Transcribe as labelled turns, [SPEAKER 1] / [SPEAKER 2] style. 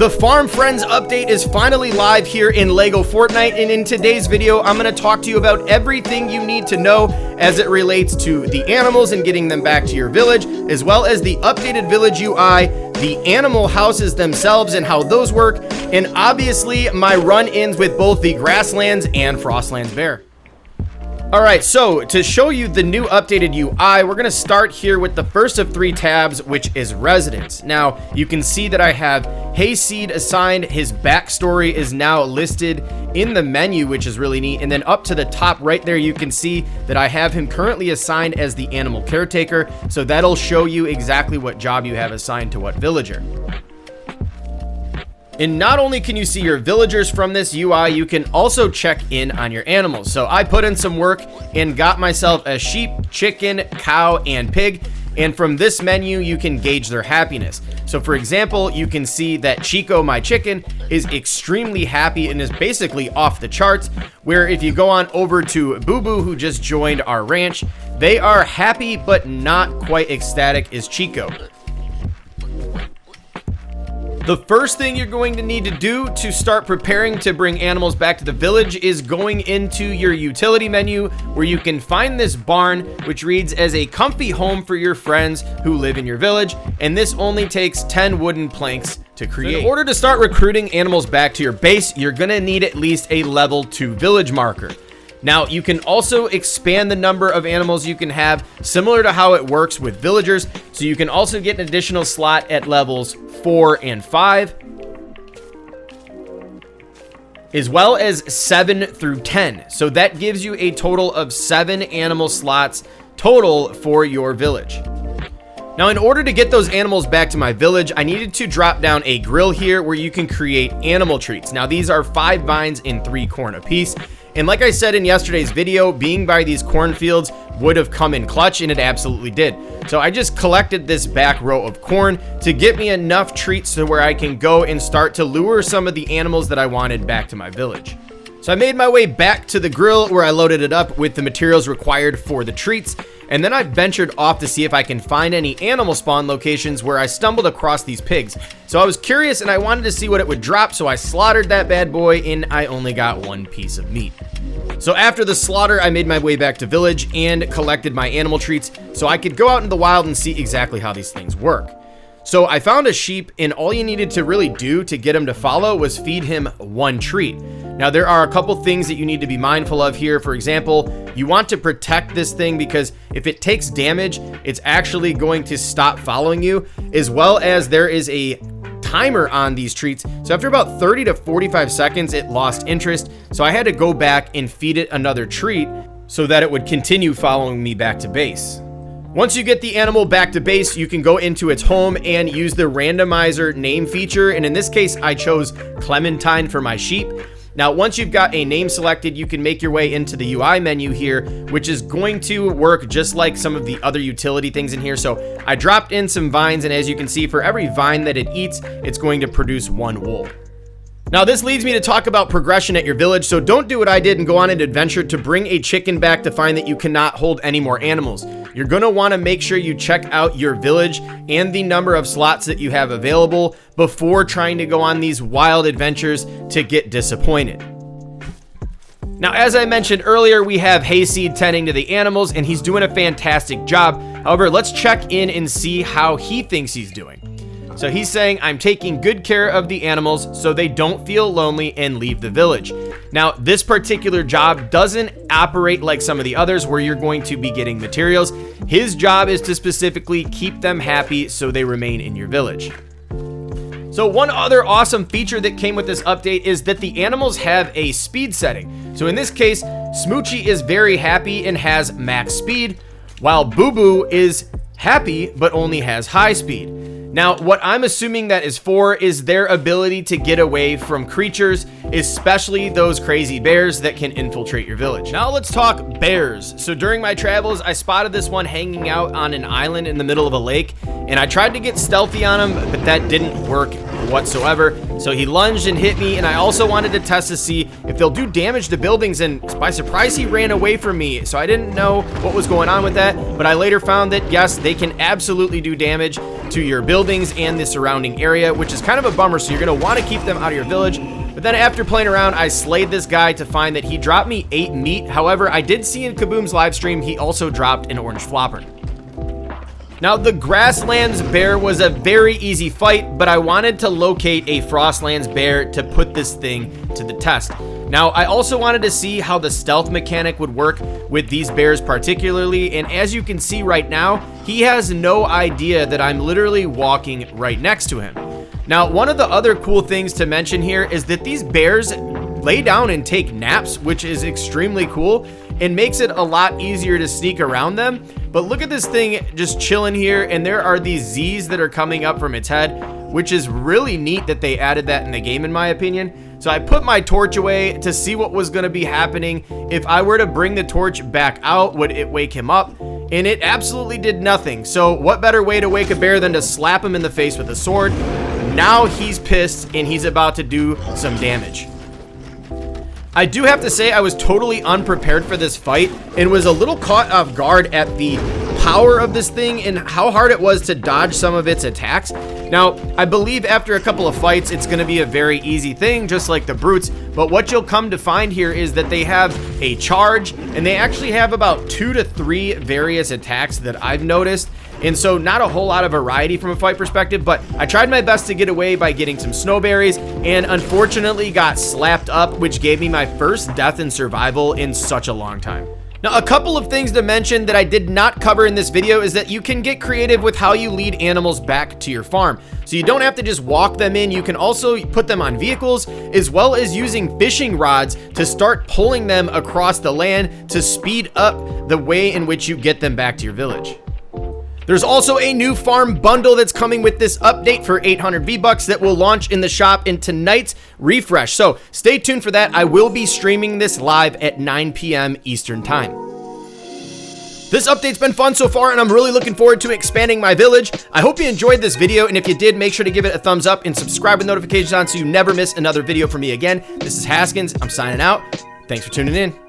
[SPEAKER 1] The Farm Friends update is finally live here in LEGO Fortnite, and in today's video, I'm going to talk to you about everything you need to know as it relates to the animals and getting them back to your village, as well as the updated village UI, the animal houses themselves and how those work, and obviously my run-ins with both the Grasslands and Frostlands Bear. Alright, so to show you the new updated UI, we're going to start here with the first of 3 tabs, which is Residence. Now, you can see that I have Hayseed assigned. His backstory is now listed in the menu, which is really neat. And then up to the top right there, you can see that I have him currently assigned as the animal caretaker. So that'll show you exactly what job you have assigned to what villager. And not only can you see your villagers from this UI, you can also check in on your animals. So I put in some work and got myself a sheep, chicken, cow, and pig. And from this menu, you can gauge their happiness. So for example, you can see that Chico, my chicken, is extremely happy and is basically off the charts. Where if you go on over to Boo Boo, who just joined our ranch, they are happy but not quite ecstatic as Chico. The first thing you're going to need to do to start preparing to bring animals back to the village is going into your utility menu, where you can find this barn, which reads as a comfy home for your friends who live in your village, and this only takes 10 wooden planks to create. So in order to start recruiting animals back to your base, you're gonna need at least a level 2 village marker. Now, you can also expand the number of animals you can have, similar to how it works with villagers. So you can also get an additional slot at levels 4 and 5, as well as 7 through 10. So that gives you a total of 7 animal slots total for your village. Now, in order to get those animals back to my village, I needed to drop down a grill here where you can create animal treats. Now, these are 5 vines and 3 corn apiece. And like I said in yesterday's video, being by these cornfields would have come in clutch, and it absolutely did. So I just collected this back row of corn to get me enough treats to where I can go and start to lure some of the animals that I wanted back to my village. So I made my way back to the grill where I loaded it up with the materials required for the treats, and then I ventured off to see if I can find any animal spawn locations, where I stumbled across these pigs. So I was curious and I wanted to see what it would drop, so I slaughtered that bad boy and I only got 1 piece of meat. So after the slaughter, I made my way back to village and collected my animal treats so I could go out in the wild and see exactly how these things work. So I found a sheep, and all you needed to really do to get him to follow was feed him 1 treat. Now, there are a couple things that you need to be mindful of here. For example, you want to protect this thing, because if it takes damage, it's actually going to stop following you, as well as there is a timer on these treats. So after about 30 to 45 seconds, it lost interest. So I had to go back and feed it another treat so that it would continue following me back to base. Once you get the animal back to base, you can go into its home and use the randomizer name feature. And in this case, I chose Clementine for my sheep. Now, once you've got a name selected, you can make your way into the UI menu here, which is going to work just like some of the other utility things in here. So I dropped in some vines, and as you can see, for every vine that it eats, it's going to produce 1 wool. Now, this leads me to talk about progression at your village. So don't do what I did and go on an adventure to bring a chicken back to find that you cannot hold any more animals. You're going to want to make sure you check out your village and the number of slots that you have available before trying to go on these wild adventures to get disappointed. Now, as I mentioned earlier, we have Hayseed tending to the animals, and he's doing a fantastic job. However, let's check in and see how he thinks he's doing. So he's saying, I'm taking good care of the animals so they don't feel lonely and leave the village. Now, this particular job doesn't operate like some of the others where you're going to be getting materials. His job is to specifically keep them happy so they remain in your village. So one other awesome feature that came with this update is that the animals have a speed setting. So in this case, Smoochie is very happy and has max speed, while Boo Boo is happy but only has high speed. Now, what I'm assuming that is for is their ability to get away from creatures, especially those crazy bears that can infiltrate your village. Now let's talk bears. So during my travels, I spotted this one hanging out on an island in the middle of a lake, and I tried to get stealthy on him, but that didn't work whatsoever. So he lunged and hit me, and I also wanted to test to see if they'll do damage to buildings, and by surprise, he ran away from me. So I didn't know what was going on with that, but I later found that yes, they can absolutely do damage to your building. buildings and the surrounding area, which is kind of a bummer, so you're going to want to keep them out of your village. But then after playing around, I slayed this guy to find that he dropped me 8 meat. However, I did see in Kaboom's live stream, he also dropped an orange flopper. Now, the Grasslands bear was a very easy fight, but I wanted to locate a Frostlands bear to put this thing to the test. Now, I also wanted to see how the stealth mechanic would work with these bears particularly, and as you can see right now, he has no idea that I'm literally walking right next to him. Now, one of the other cool things to mention here is that these bears lay down and take naps, which is extremely cool and makes it a lot easier to sneak around them. But look at this thing just chilling here, and there are these Z's that are coming up from its head, which is really neat that they added that in the game, in my opinion. So I put my torch away to see what was going to be happening. If I were to bring the torch back out, would it wake him up? And it absolutely did nothing. So what better way to wake a bear than to slap him in the face with a sword? Now he's pissed and he's about to do some damage. I do have to say I was totally unprepared for this fight and was a little caught off guard at the power of this thing and how hard it was to dodge some of its attacks. Now, I believe after a couple of fights, it's going to be a very easy thing, just like the brutes, but what you'll come to find here is that they have a charge, and they actually have about 2 to 3 various attacks that I've noticed. And so not a whole lot of variety from a fight perspective, but I tried my best to get away by getting some snowberries and unfortunately got slapped up, which gave me my first death in survival in such a long time. Now, a couple of things to mention that I did not cover in this video is that you can get creative with how you lead animals back to your farm. So you don't have to just walk them in. You can also put them on vehicles, as well as using fishing rods to start pulling them across the land to speed up the way in which you get them back to your village. There's also a new farm bundle that's coming with this update for 800 V-Bucks that will launch in the shop in tonight's refresh. So stay tuned for that. I will be streaming this live at 9 p.m. Eastern Time. This update's been fun so far, and I'm really looking forward to expanding my village. I hope you enjoyed this video, and if you did, make sure to give it a thumbs up and subscribe with notifications on so you never miss another video from me again. This is Haskins. I'm signing out. Thanks for tuning in.